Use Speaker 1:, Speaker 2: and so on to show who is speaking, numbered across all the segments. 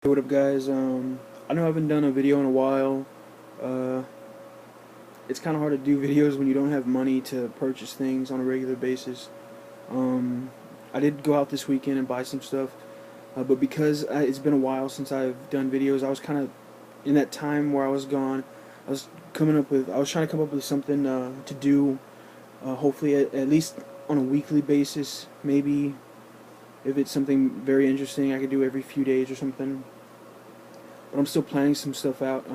Speaker 1: What up, guys? I know I haven't done a video in a while. Uh, it's kind of hard to do videos when you don't have money to purchase things on a regular basis. Um, I did go out this weekend and buy some stuff, but because it's been a while since I've done videos, I was kind of in that time where I was gone. I was trying to come up with something to do. Hopefully, at least on a weekly basis. Maybe if it's something very interesting, I could do every few days or something. But I'm still planning some stuff out.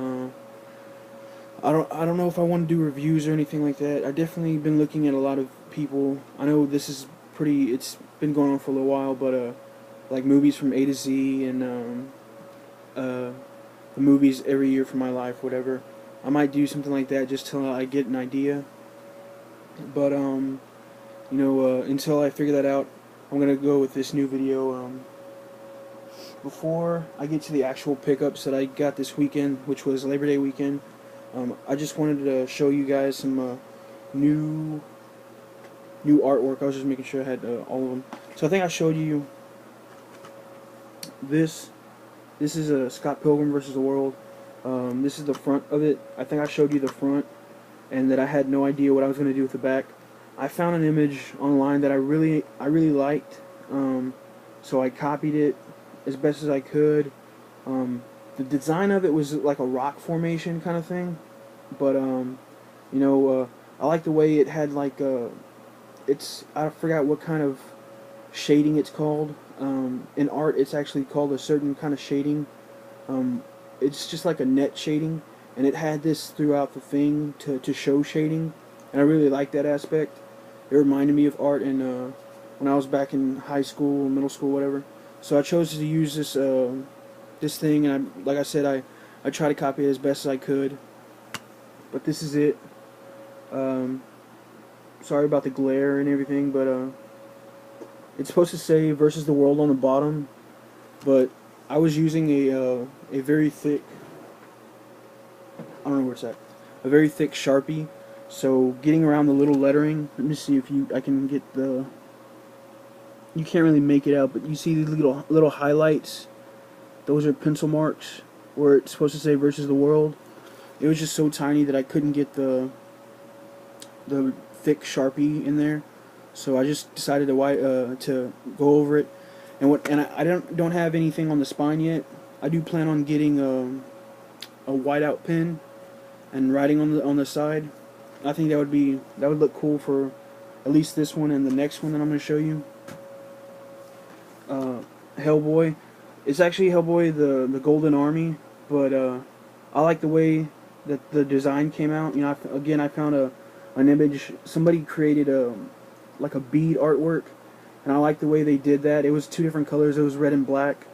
Speaker 1: I don't know if I want to do reviews or anything like that. I definitely been looking at a lot of people. I know this is pretty. It's been going on for a little while, but like movies from A to Z and uh, the movies every year for my life, whatever. I might do something like that just till I get an idea. But until I figure that out, I'm gonna go with this new video. Before I get to the actual pickups that I got this weekend, which was Labor Day weekend, I just wanted to show you guys some new artwork. I was just making sure I had all of them. So I think I showed you this. This is a Scott Pilgrim versus the World. This is the front of it. I think I showed you the front, and that I had no idea what I was going to do with the back. I found an image online that I really liked, so I copied it as best as I could. The design of it was like a rock formation kind of thing, but I like the way it had like I forgot what kind of shading it's called. In art, it's actually called a certain kind of shading. It's just like a net shading, and it had this throughout the thing to show shading, and I really like that aspect. It reminded me of art in when I was back in high school, middle school, whatever. So I chose to use this thing, and like I said, I try to copy it as best as I could. But this is it. Sorry about the glare and everything, but it's supposed to say versus the world on the bottom, but I was using a very thick, I don't know where it's at, a very thick Sharpie. So getting around the little lettering, let me see if I can get the, you can't really make it out, but you see these little highlights. Those are pencil marks where it's supposed to say versus the world. It was just so tiny that I couldn't get the thick Sharpie in there, so I just decided to go over it. And I don't have anything on the spine yet. I do plan on getting a whiteout pen and writing on the side. I think that would look cool for at least this one and the next one that I'm going to show you. Hellboy. It's actually Hellboy the Golden Army, but I like the way that the design came out. You know, I found an image. Somebody created like a bead artwork, and I like the way they did that. It was two different colors. It was red and black.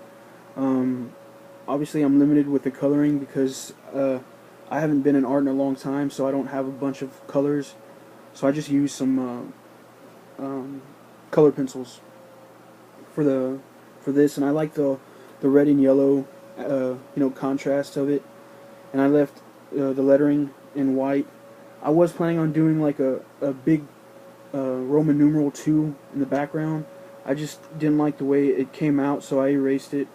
Speaker 1: Obviously, I'm limited with the coloring because I haven't been in art in a long time, so I don't have a bunch of colors. So I just use some color pencils for this, and I like the red and yellow contrast of it. And I left the lettering in white. I was planning on doing like a big Roman numeral 2 in the background. I just didn't like the way it came out, so I erased it.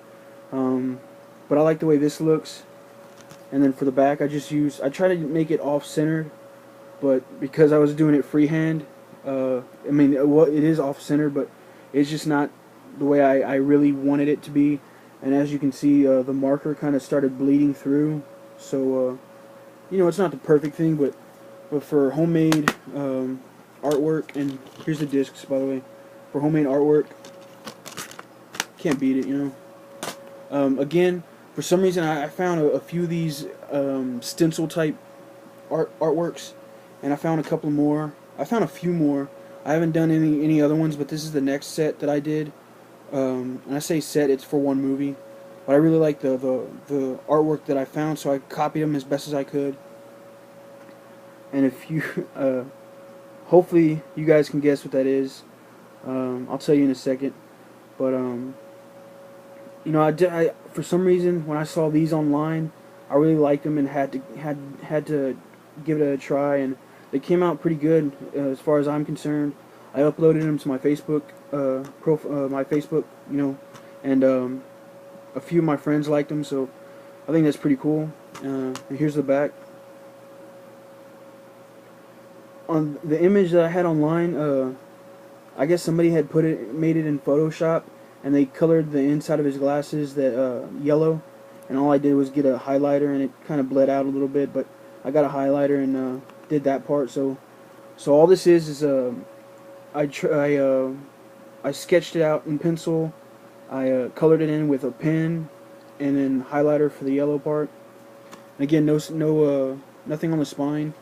Speaker 1: But I like the way this looks. And then for the back, I try to make it off-centered, but because I was doing it freehand, it is off-centered, but it's just not the way I really wanted it to be. And as you can see, the marker kind of started bleeding through. So, it's not the perfect thing, but for homemade artwork, and here's the discs, by the way. For homemade artwork, can't beat it, Again, for some reason, I found a few of these stencil type artworks, and I found a couple more. I found a few more. I haven't done any other ones, but this is the next set that I did. And I say set, it's for one movie. But I really like the artwork that I found, so I copied them as best as I could. And if you, hopefully you guys can guess what that is. I'll tell you in a second. But I for some reason when I saw these online, I really liked them and had to give it a try, and they came out pretty good as far as I'm concerned. I uploaded them to my Facebook my Facebook, and a few of my friends liked them, so I think that's pretty cool. And here's the back. On the image that I had online, I guess somebody had made it in Photoshop, and they colored the inside of his glasses that yellow, and all I did was get a highlighter, and it kind of bled out a little bit, but I got a highlighter and did that part. So all this is I sketched it out in pencil. I colored it in with a pen, and then highlighter for the yellow part. And again, nothing on the spine.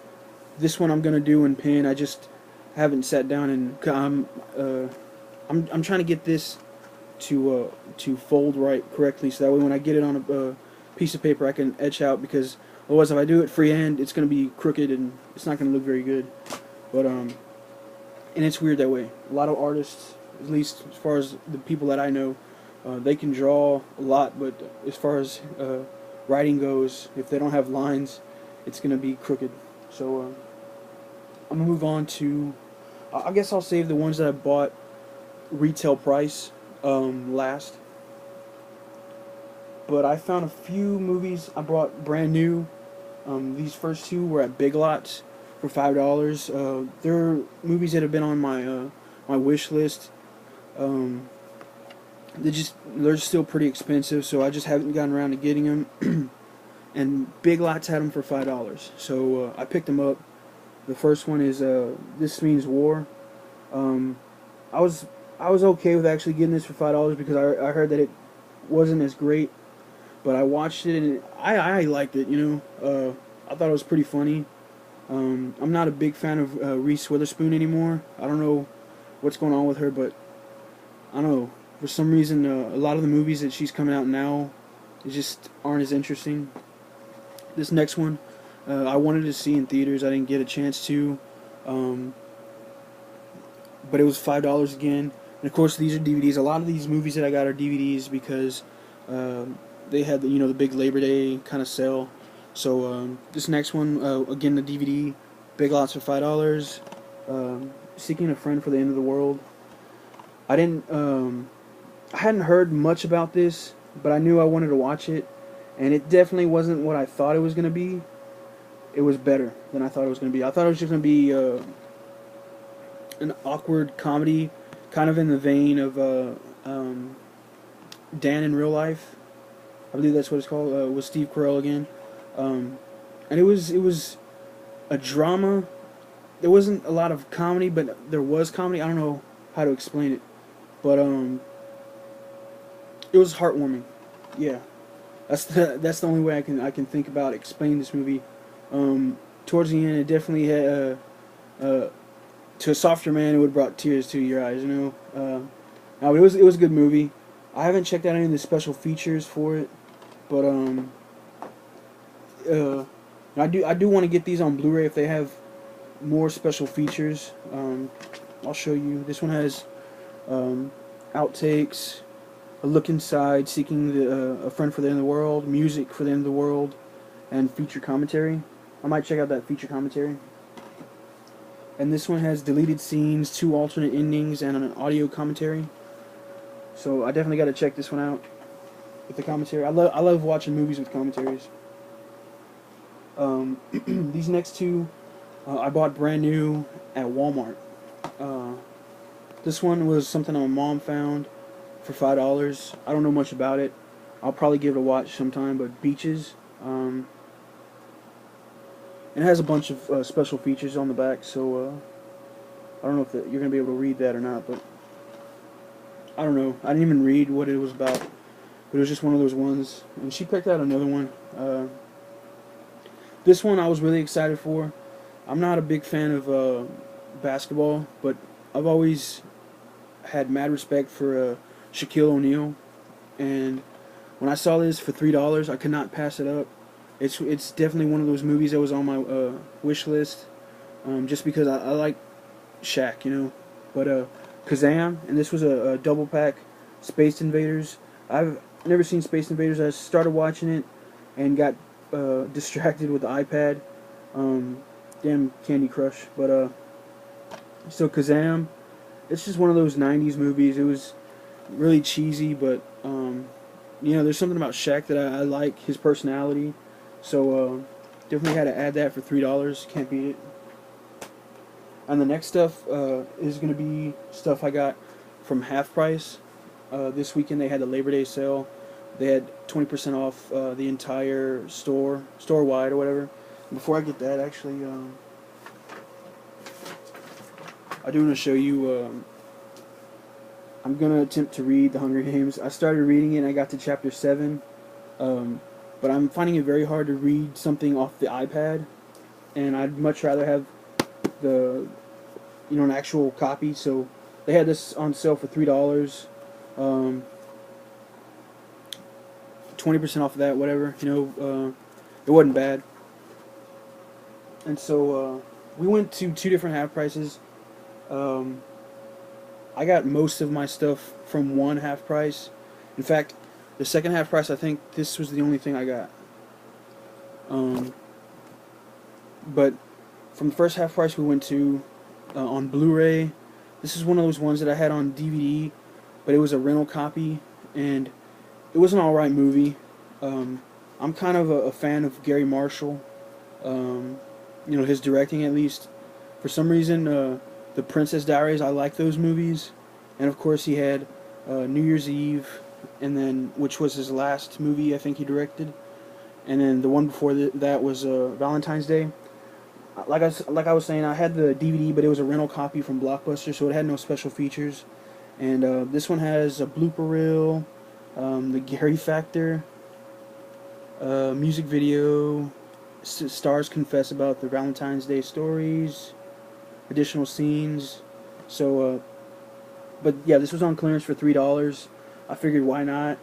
Speaker 1: This one I'm gonna do in pen. I just haven't sat down and I'm trying to get this to fold correctly, so that way when I get it on a piece of paper I can etch out, because otherwise if I do it freehand it's gonna be crooked and it's not gonna look very good. But and it's weird that way. A lot of artists, at least as far as the people that I know, they can draw a lot, but as far as writing goes, if they don't have lines, it's gonna be crooked. So I'm gonna move on to. I guess I'll save the ones that I bought retail price last. But I found a few movies I brought brand new. These first two were at Big Lots for $5. They're movies that have been on my wish list. They're still pretty expensive, so I just haven't gotten around to getting them. And Big Lots had them for $5, so I picked them up. The first one is This Means War. I was okay with actually getting this for $5 because I heard that it wasn't as great, but I watched it and I liked it. I thought it was pretty funny. I'm not a big fan of Reese Witherspoon anymore. I don't know what's going on with her, but I don't know. For some reason, a lot of the movies that she's coming out now, just aren't as interesting. This next one, I wanted to see in theaters. I didn't get a chance to, but it was $5 again. And of course, these are DVDs. A lot of these movies that I got are DVDs because they had the big Labor Day kind of sale. So this next one, again, the DVD, Big Lots for $5. Seeking a Friend for the End of the World. I hadn't heard much about this, but I knew I wanted to watch it, and it definitely wasn't what I thought it was going to be. It was better than I thought it was going to be. I thought it was just going to be an awkward comedy, kind of in the vein of Dan in Real Life. I believe that's what it's called, with Steve Carell again. And it was a drama. There wasn't a lot of comedy, but there was comedy. I don't know how to explain it, but it was heartwarming. Yeah, that's the only way I can think about explaining this movie. Towards the end, it definitely had to a softer man, it would have brought tears to your eyes. No, it was a good movie. I haven't checked out any of the special features for it, but I do want to get these on Blu-ray if they have more special features. I'll show you. This one has outtakes, a look inside, seeking a friend for the end of the world, music for the end of the world, and feature commentary. I might check out that feature commentary. And this one has deleted scenes, 2 alternate endings, and an audio commentary. So I definitely got to check this one out with the commentary. I love watching movies with commentaries. These next two I bought brand new at Walmart. This one was something my mom found for $5. I don't know much about it. I'll probably give it a watch sometime. But Beaches. It has a bunch of special features on the back, so I don't know if you're going to be able to read that or not, but I don't know. I didn't even read what it was about, but it was just one of those ones. And she picked out another one. This one I was really excited for. I'm not a big fan of basketball, but I've always had mad respect for Shaquille O'Neal, and when I saw this for $3, I could not pass it up. It's definitely one of those movies that was on my wish list, just because I like Shaq, But Kazam, and this was a double pack, Space Invaders. I've never seen Space Invaders. I started watching it and got distracted with the iPad. Damn Candy Crush. But so Kazam, it's just one of those '90s movies. It was really cheesy, but there's something about Shaq that I like, his personality. So definitely had to add that for $3. Can't beat it. And the next stuff is going to be stuff I got from Half Price. This weekend they had the Labor Day sale. They had 20% off the entire store wide or whatever. Before I get that, actually, I do want to show you. I'm going to attempt to read The Hunger Games. I started reading it and I got to chapter 7. But I'm finding it very hard to read something off the iPad. And I'd much rather have an actual copy. So they had this on sale for $3. 20% off of that, whatever. It wasn't bad. And so we went to 2 different Half Prices. I got most of my stuff from one Half Price. In fact, the second Half Price, I think this was the only thing I got. But from the first Half Price we went to on Blu-ray, this is one of those ones that I had on DVD, but it was a rental copy, and it was an alright movie. I'm kind of a fan of Gary Marshall, his directing at least. For some reason, The Princess Diaries, I like those movies. And of course he had New Year's Eve, and then which was his last movie I think he directed. And then the one before that was Valentine's Day. Like I was saying, I had the DVD, but it was a rental copy from Blockbuster, so it had no special features. And this one has a blooper reel, the Gary Factor, music video, stars confess about the Valentine's Day stories, additional scenes. So, but yeah, this was on clearance for $3. I figured why not.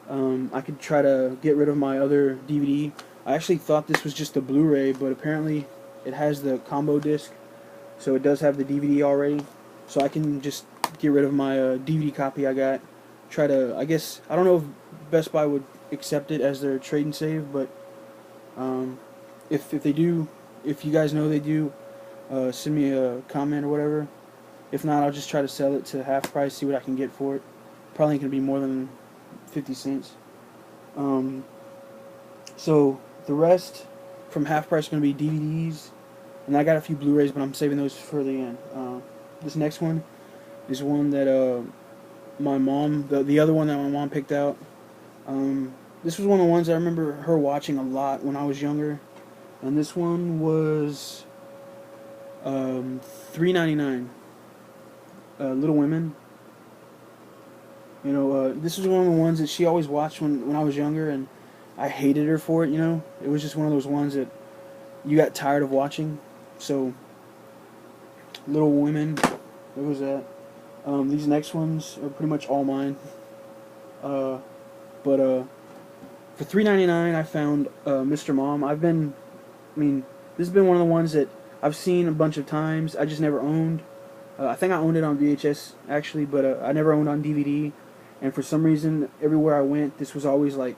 Speaker 1: I could try to get rid of my other DVD. I actually thought this was just a Blu-ray, but apparently it has the combo disc, so it does have the DVD already. So I can just get rid of my DVD copy I got. I don't know if Best Buy would accept it as their trade and save, but if they do, if you guys know they do, send me a comment or whatever. If not, I'll just try to sell it to Half Price, see what I can get for it. Probably ain't gonna be more than 50 cents. So the rest from Half Price is gonna be DVDs, and I got a few Blu-rays, but I'm saving those for the end. This next one is one that my mom, the other one that my mom picked out. This was one of the ones I remember her watching a lot when I was younger, and this one was $3.99. Little Women. This was one of the ones that she always watched when I was younger, and I hated her for it. It was just one of those ones that you got tired of watching. So, Little Women, what was that? These next ones are pretty much all mine. But for $3.99, I found Mr. Mom. This has been one of the ones that I've seen a bunch of times. I just never owned. I think I owned it on VHS actually, but I never owned on DVD. And for some reason, everywhere I went, this was always like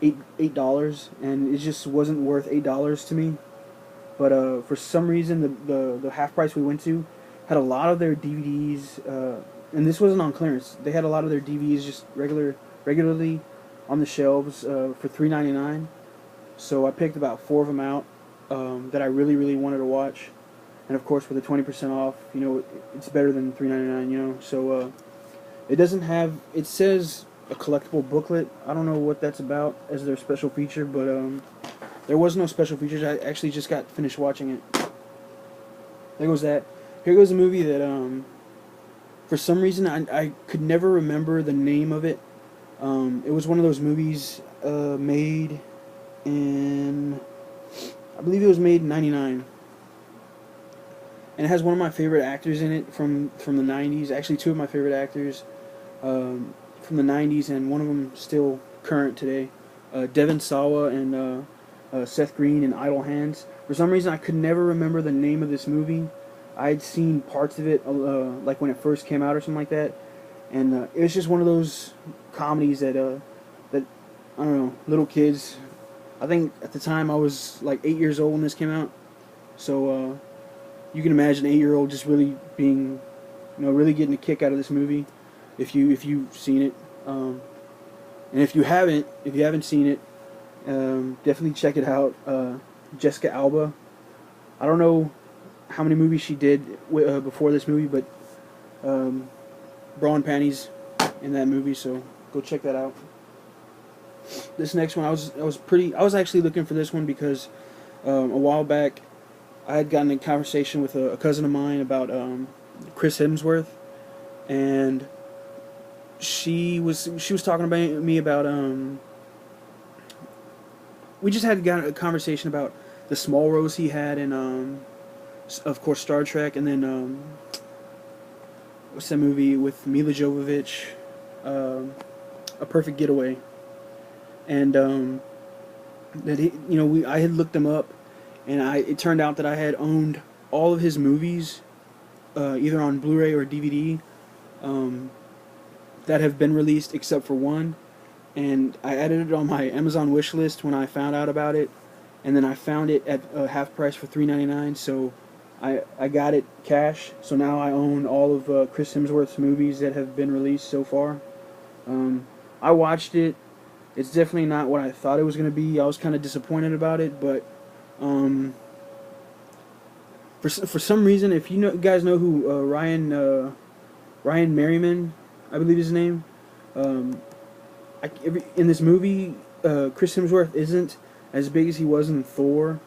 Speaker 1: $8, and it just wasn't worth $8 to me. But for some reason, the Half Price we went to had a lot of their DVDs, and this wasn't on clearance. They had a lot of their DVDs just regularly on the shelves for $3.99. So I picked about 4 of them out that I really, really wanted to watch. And of course, with the 20% off, it's better than $3.99. So it doesn't have. It says a collectible booklet. I don't know what that's about as their special feature, but there was no special features. I actually just got finished watching it. There goes that. Here goes a movie that for some reason I could never remember the name of it. It was one of those movies made in, I believe it was made in '99. And it has one of my favorite actors in it from the 90s. Actually, 2 of my favorite actors from the 90s, and one of them still current today. Devon Sawa and Seth Green in Idle Hands. For some reason, I could never remember the name of this movie. I had seen parts of it, like when it first came out or something like that. And it was just one of those comedies that I don't know, little kids. I think at the time I was like 8 years old when this came out. So you can imagine an 8-year-old just really being, really getting a kick out of this movie, if you've seen it. And And if you haven't seen it, definitely check it out. Jessica Alba. I don't know how many movies she did before this movie, but bra and panties in that movie, so go check that out. This next one, I was actually looking for this one because a while back I had gotten in a conversation with a cousin of mine about Chris Hemsworth, and she was talking about me about we just had got a conversation about the small roles he had in of course Star Trek, and then what's that movie with Mila Jovovich, A Perfect Getaway, and that he, I had looked him up, and it turned out that I had owned all of his movies, either on Blu-ray or DVD, that have been released except for one, and I added it on my Amazon wish list when I found out about it, and then I found it at half price for $3.99, so I got it cash, so now I own all of Chris Hemsworth's movies that have been released so far. I watched it. It's definitely not what I thought it was going to be. I was kind of disappointed about it, but for some reason, if you guys know who Ryan Merriman, I believe his name, in this movie, Chris Hemsworth isn't as big as he was in Thor.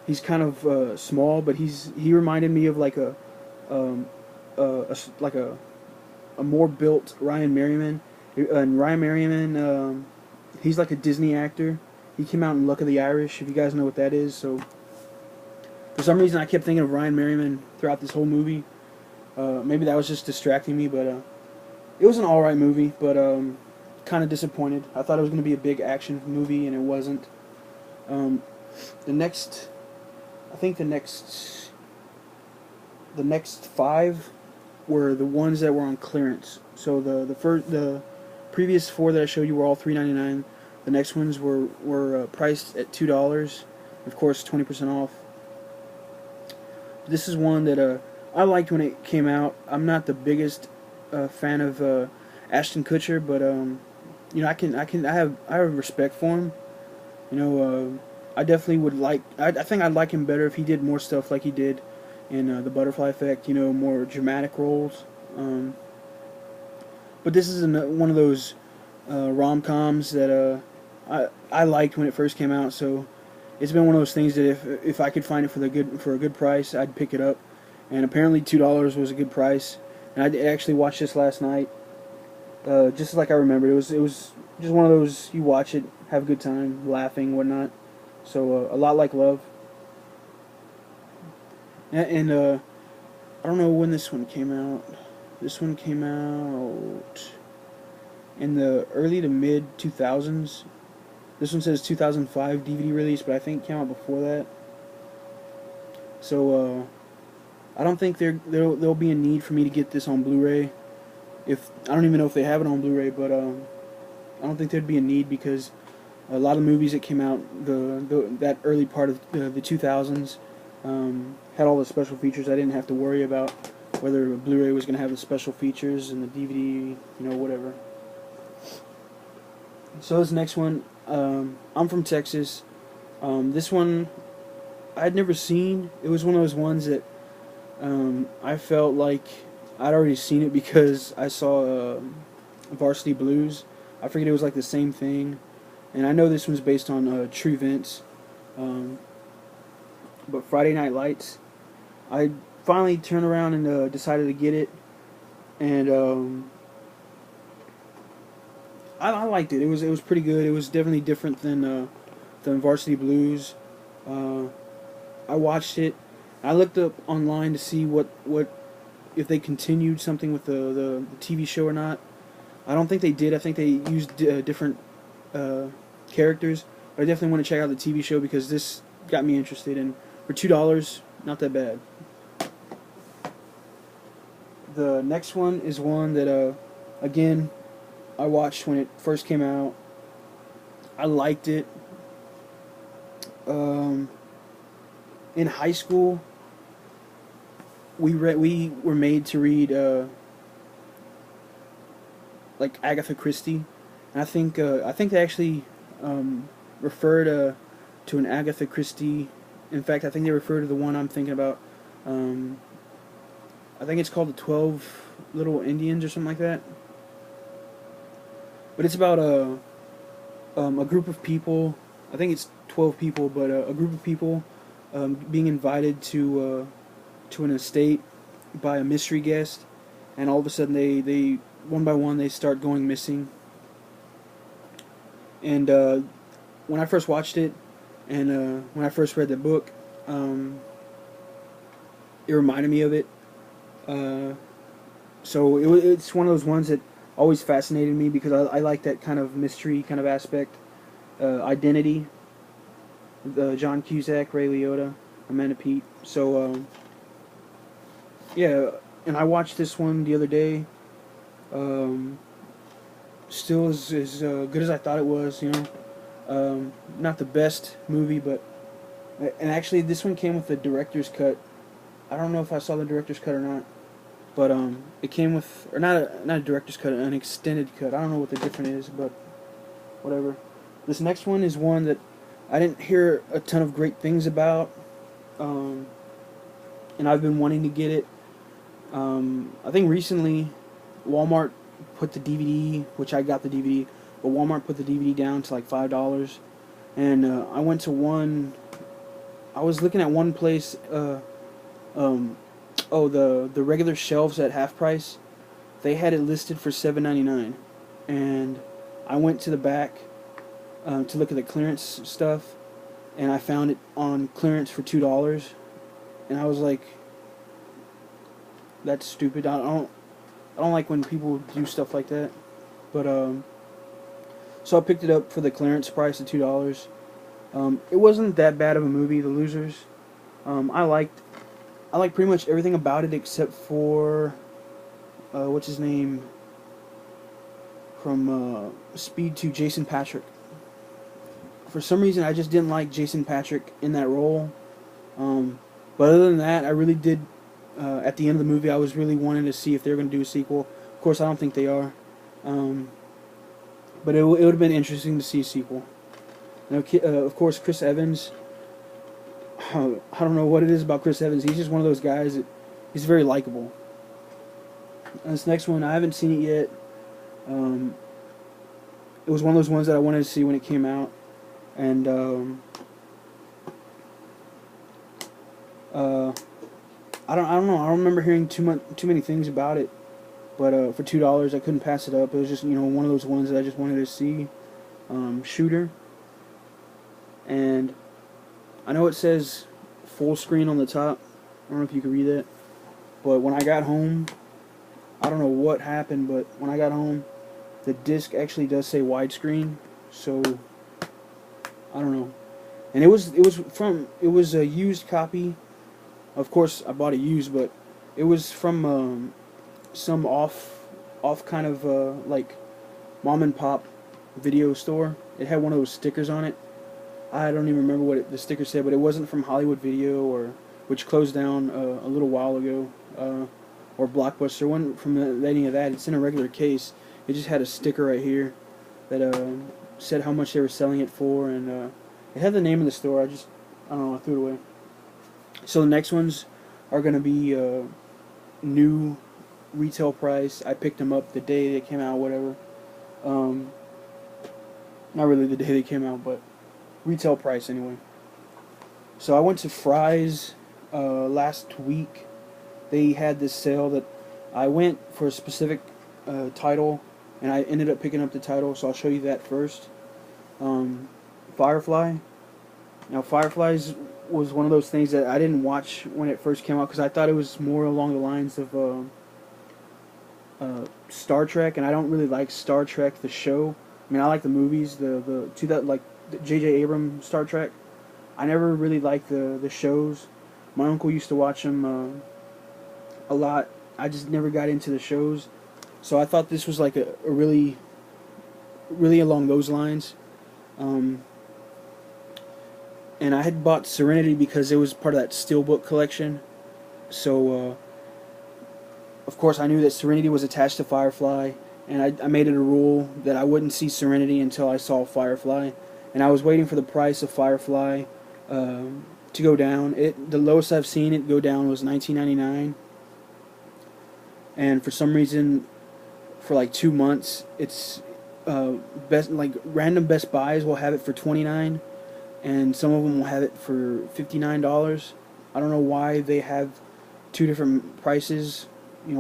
Speaker 1: He's kind of small, but he reminded me of like a more built Ryan Merriman. And Ryan Merriman, he's like a Disney actor. He came out in Luck of the Irish, if you guys know what that is. So for some reason, I kept thinking of Ryan Merriman throughout this whole movie. Maybe that was just distracting me, but it was an alright movie, but kind of disappointed. I thought it was going to be a big action movie, and it wasn't. I think the next 5 were the ones that were on clearance. So the previous 4 that I showed you were all $3.99. The next ones were priced at $2. Of course, 20% off. This is one that I liked when it came out. I'm not the biggest fan of Ashton Kutcher, but I have respect for him. I definitely would like. I think I'd like him better if he did more stuff like he did in The Butterfly Effect. More dramatic roles. But this is one of those rom-coms that I liked when it first came out. So it's been one of those things that if I could find it for a good price, I'd pick it up. And apparently $2 was a good price. And I actually watched this last night, just like I remembered. It was just one of those, you watch it, have a good time, laughing, whatnot. So a lot like Love. And I don't know when this one came out. This one came out in the early to mid 2000s. This one says 2005 DVD release, but I think it came out before that. So I don't think there'll be a need for me to get this on Blu-ray. I don't even know if they have it on Blu-ray, but I don't think there'd be a need because a lot of movies that came out that early part of the 2000s had all the special features. I didn't have to worry about whether a Blu-ray was going to have the special features and the DVD, whatever. So this next one, I'm from Texas. This one I'd never seen. It was one of those ones that I felt like I'd already seen it because I saw Varsity Blues. I figured it was like the same thing. And I know this one's based on true events. But Friday Night Lights, I finally turned around and decided to get it. And I liked it. It was pretty good. It was definitely different than Varsity Blues. I watched it. I looked up online to see what if they continued something with the TV show or not. I don't think they did. I think they used different characters. But I definitely want to check out the TV show because this got me interested. And for $2, not that bad. The next one is one that, again, I watched when it first came out. I liked it. In high school, we were made to read like Agatha Christie. And I think they actually refer to an Agatha Christie. In fact, I think they refer to the one I'm thinking about. Um, I think it's called the 12 Little Indians or something like that. But it's about a group of people. I think it's 12 people, but a group of people being invited to an estate by a mystery guest, and all of a sudden they one by one they start going missing. And when I first watched it, and when I first read the book, it reminded me of it. Uh, so it's one of those ones that always fascinated me because I like that kind of mystery kind of aspect. Identity, John Cusack, Ray Liotta, Amanda Peet. So yeah, and I watched this one the other day. Um, Still as good as I thought it was. You know, not the best movie, but and actually this one came with the director's cut. I don't know if I saw the director's cut or not, but it came with, or not a director's cut, an extended cut. I don't know what the difference is, but whatever. This next one is one that I didn't hear a ton of great things about, um, and I've been wanting to get it. I think recently Walmart put the DVD, which I got the DVD, but Walmart put the DVD down to like $5, and I went to one. I was looking at one place. Um, the regular shelves at half price, they had it listed for $7.99, and I went to the back to look at the clearance stuff, and I found it on clearance for $2, and I was like, "That's stupid. I don't like when people do stuff like that." But so I picked it up for the clearance price of $2. It wasn't that bad of a movie, The Losers. I liked pretty much everything about it except for what's his name from Speed 2, Jason Patric. For some reason, I just didn't like Jason Patric in that role. But other than that, I really did. At the end of the movie, I was really wanting to see if they were going to do a sequel. Of course, I don't think they are. But it would have been interesting to see a sequel. Now, of course, Chris Evans. I don't know what it is about Chris Evans. He's just one of those guys that he's very likable. This next one, I haven't seen it yet. It was one of those ones that I wanted to see when it came out, and I don't know. I don't remember hearing too many things about it, but for $2, I couldn't pass it up. It was just one of those ones that I just wanted to see. Shooter, and I know it says full screen on the top. I don't know if you can read that. But when I got home, I don't know what happened, but when I got home, the disc actually does say widescreen. So I don't know. And it was a used copy. Of course, I bought it used, but it was from some off kind of like mom and pop video store. It had one of those stickers on it. I don't even remember what the sticker said, but it wasn't from Hollywood Video, which closed down a little while ago, or Blockbuster. It wasn't from any of that. It's in a regular case. It just had a sticker right here that said how much they were selling it for, and it had the name of the store. I don't know, I threw it away. So the next ones are going to be new retail price. I picked them up the day they came out, whatever. Not really the day they came out, but retail price anyway. So I went to Fry's last week. They had this sale that I went for a specific title, and I ended up picking up the title, so I'll show you that first. Firefly. Now, Fireflies was one of those things that I didn't watch when it first came out because I thought it was more along the lines of Star Trek, and I don't really like Star Trek the show. I mean, I like the movies, the J.J. Abrams Star Trek. I never really liked the shows. My uncle used to watch them a lot. I just never got into the shows. So I thought this was like a really, really along those lines. And I had bought Serenity because it was part of that Steelbook collection. So, of course, I knew that Serenity was attached to Firefly. and I made it a rule that I wouldn't see Serenity until I saw Firefly, and I was waiting for the price of Firefly to go down. The lowest I've seen it go down was $19.99, and for some reason, for like 2 months, it's best like random Best Buys will have it for $29, and some of them will have it for $59. I don't know why they have two different prices,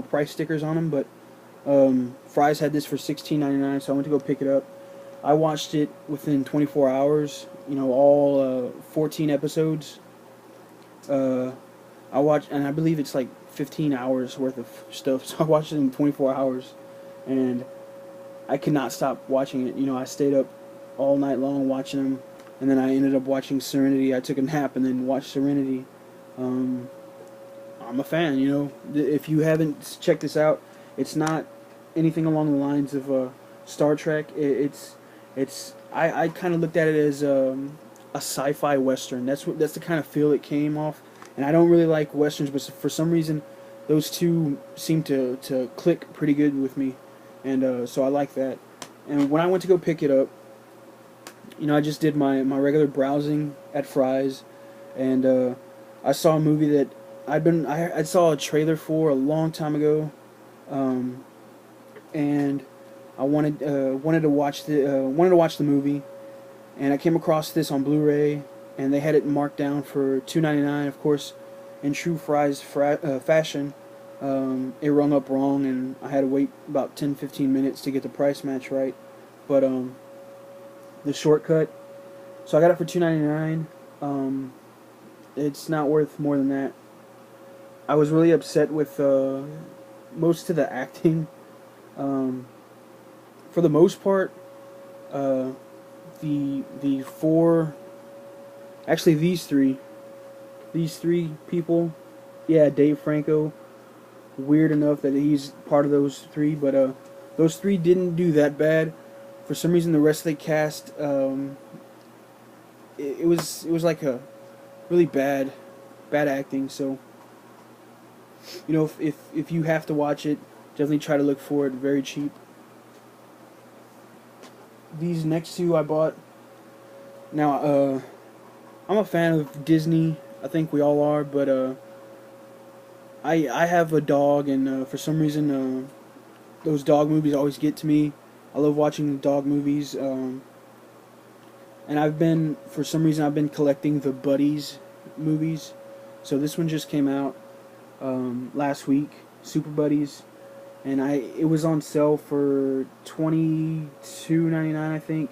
Speaker 1: price stickers on them, but Fry's had this for $16.99, so I went to go pick it up. I watched it within 24 hours, all 14 episodes. I watched, and I believe it's like 15 hours worth of stuff, so I watched it in 24 hours, and I could not stop watching it. I stayed up all night long watching them, and then I ended up watching Serenity. I took a nap and then watched Serenity. I'm a fan, If you haven't checked this out, it's not anything along the lines of Star Trek. I kind of looked at it as a sci-fi western. That's the kind of feel it came off. And I don't really like westerns, but for some reason, those two seem to click pretty good with me, and so I like that. And when I went to go pick it up, I just did my regular browsing at Fry's, and I saw a movie that I saw a trailer for a long time ago, and I wanted to watch the movie, and I came across this on Blu-ray, and they had it marked down for $2.99. Of course, in true Fry's fashion, it rung up wrong, and I had to wait about 10-15 minutes to get the price match right. But the shortcut, so I got it for $2.99. It's not worth more than that. I was really upset with most of the acting. For the most part, the four, actually these three people, yeah, Dave Franco, weird enough that he's part of those three, but those three didn't do that bad. For some reason, the rest of the cast, it was like a really bad acting. So, if you have to watch it, definitely try to look for it. Very cheap. These next two I bought. Now, I'm a fan of Disney. I think we all are, but I have a dog, and for some reason, those dog movies always get to me. I love watching dog movies, and for some reason, I've been collecting the Buddies movies. So this one just came out last week, Super Buddies, and it was on sale for $22.99, I think,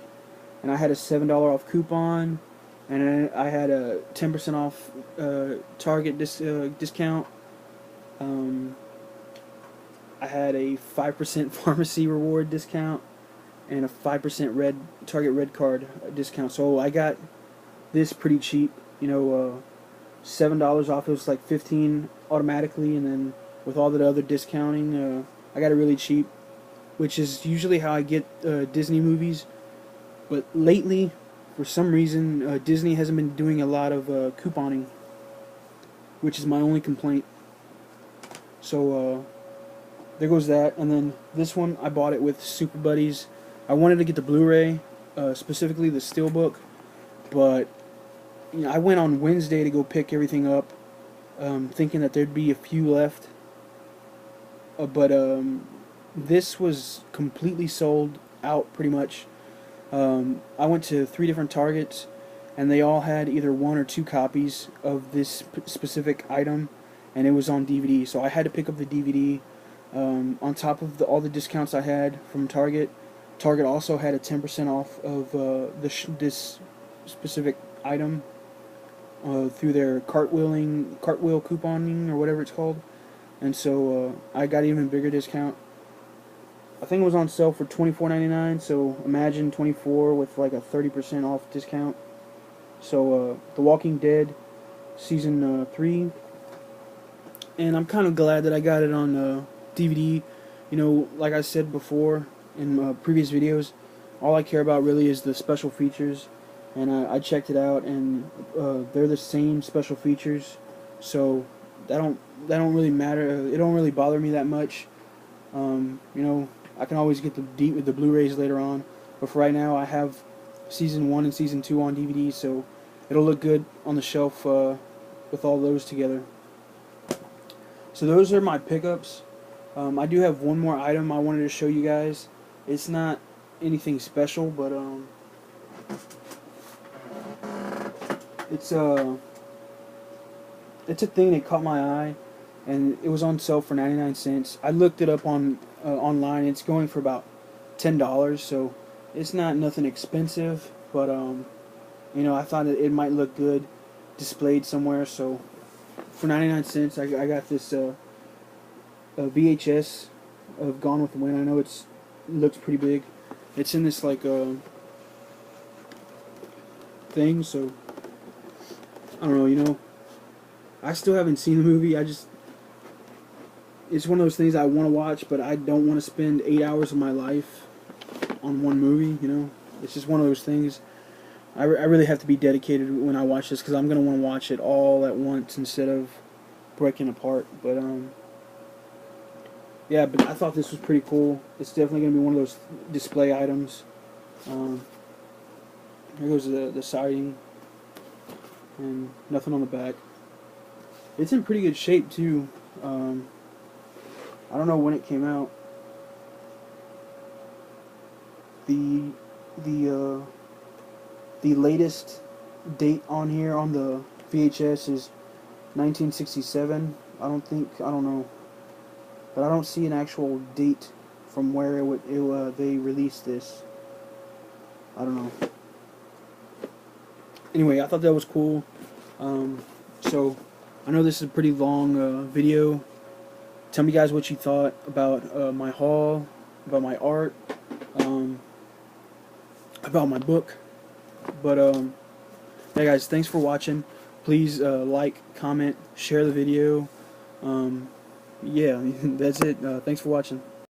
Speaker 1: and I had a $7 off coupon, and I had a 10% off Target discount. I had a 5% pharmacy reward discount and a 5% Target red card discount. So I got this pretty cheap. $7 off. It was like $15 automatically, and then with all the other discounting, I got it really cheap, which is usually how I get Disney movies. But lately, for some reason, Disney hasn't been doing a lot of couponing, which is my only complaint. So there goes that. And then this one, I bought it with Super Buddies. I wanted to get the Blu-ray, specifically the Steelbook, but I went on Wednesday to go pick everything up, thinking that there'd be a few left. But this was completely sold out, pretty much. I went to 3 different Targets, and they all had either 1 or 2 copies of this specific item, and it was on DVD. So I had to pick up the DVD. On top of all the discounts I had from Target, Target also had a 10% off of this specific item through their cartwheel couponing, or whatever it's called. And so I got an even bigger discount. I think it was on sale for $24.99, so imagine 24 with like a 30% off discount. So The Walking Dead season 3, and I'm kind of glad that I got it on DVD. Like I said before in previous videos, all I care about really is the special features, and I checked it out, and they're the same special features, so that don't really matter. It don't really bother me that much. I can always get the Blu-rays later on. But for right now, I have season 1 and season 2 on DVD, so it'll look good on the shelf with all those together. So those are my pickups. I do have one more item I wanted to show you guys. It's not anything special, but it's a thing that caught my eye, and it was on sale for 99 cents. I looked it up on online. It's going for about $10, so it's not nothing expensive, but you know, I thought it might look good displayed somewhere. So for 99 cents, I got this a VHS of Gone with the Wind. I know it looks pretty big. It's in this like thing, so I don't know, you know, I still haven't seen the movie. It's one of those things I want to watch, but I don't want to spend 8 hours of my life on one movie, you know. It's just one of those things. I really have to be dedicated when I watch this, because I'm going to want to watch it all at once instead of breaking apart. But yeah, but I thought this was pretty cool. It's definitely going to be one of those display items. Here goes the siding, and nothing on the back. It's in pretty good shape too. I don't know when it came out. The latest date on here on the VHS is 1967. I don't know, but I don't see an actual date from where they released this. I don't know. Anyway, I thought that was cool. So I know this is a pretty long video. Tell me guys what you thought about my haul, about my art, about my book. But yeah guys, thanks for watching. Please like, comment, share the video. Yeah, that's it. Thanks for watching.